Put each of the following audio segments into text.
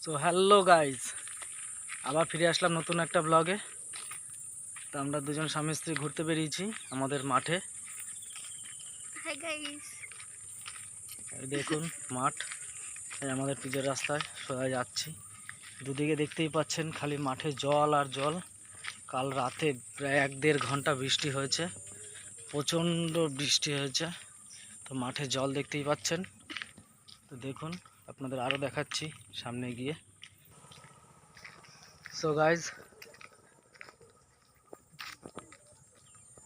So hello guys, আবার ফিরে আসলাম নতুন একটা ব্লগে। তো আমরা দুজন স্বামী স্ত্রী ঘুরতে বেরিয়েছি আমাদের মাঠে। হাই গাইস, এই দেখুন মাঠ, এই আমাদের পিচের রাস্তায় সোজা যাচ্ছি। দুদিকে দেখতেই পাচ্ছেন খালি মাঠে জল আর জল। কাল রাতে প্রায় 1-1.5 ঘন্টা বৃষ্টি হয়েছে, প্রচণ্ড বৃষ্টি হয়েছে। তো মাঠে জল দেখতেই পাচ্ছেন। তো দেখুন, আপনাদের আরও দেখাচ্ছি সামনে গিয়ে। সো গাইজ,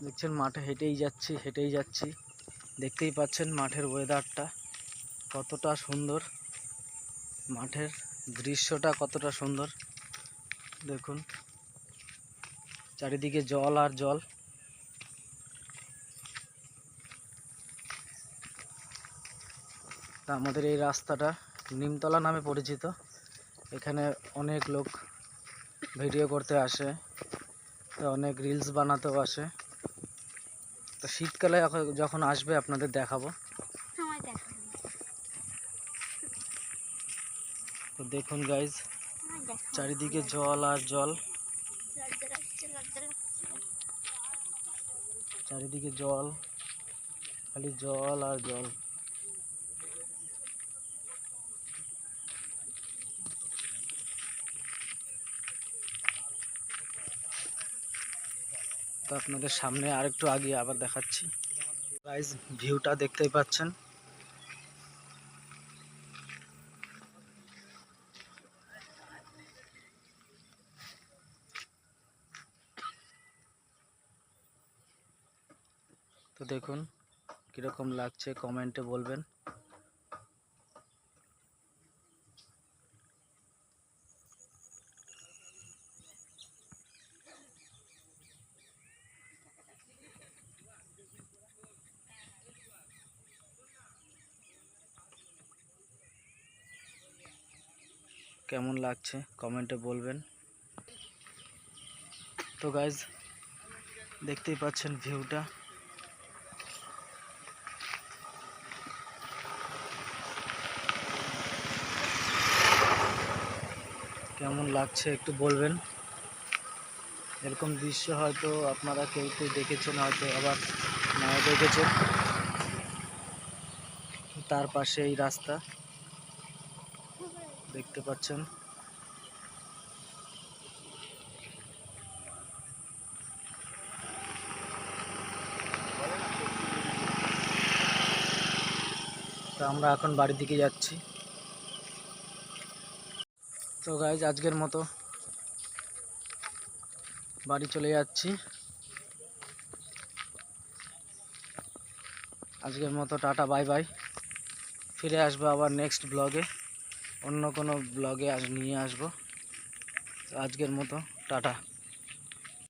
দেখছেন মাঠে হেঁটেই যাচ্ছি। দেখতেই পাচ্ছেন মাঠের ওয়েদারটা কতটা সুন্দর, মাঠের দৃশ্যটা কতটা সুন্দর। দেখুন চারিদিকে জল আর জল। তা আমাদের এই রাস্তাটা নিমতলা নামে পরিচিত। এখানে অনেক লোক ভিডিও করতে আসে, অনেক রিলস বানাতেও আসে। তো শীতকালে যখন আসবে আপনাদের দেখাবো। তো দেখুন গাইজ, চারিদিকে জল আর জল, চারিদিকে জল, খালি জল আর জল। তো আপনাদের সামনে আরেকটু আগে আবার দেখাচ্ছি। গাইজ ভিউটা দেখতেই পাচ্ছেন। তো দেখুন কীরকম লাগছে কমেন্টে বলবেন। কেমন লাগছে কমেন্টে বলবেন। তো গাইজ দেখতেই পাচ্ছেন ভিউটা। কেমন লাগছে একটু বলবেন। এরকম দৃশ্য হয়তো আপনারা কেউ কেউ দেখেছেন, হয়তো আবার নাও দেখেছেন। তার পাশে এই রাস্তা দেখতে পাচ্ছেন। তো আমরা এখন বাড়ির দিকে যাচ্ছি। তো গাইজ আজকের মতো বাড়ি চলে যাচ্ছি। আজকের মতো টাটা বাই বাই। ফিরে আসবো আবার নেক্সট ব্লগে, অন্য কোনো ব্লগে নিয়ে আসবো। আজকের মতো টাটা।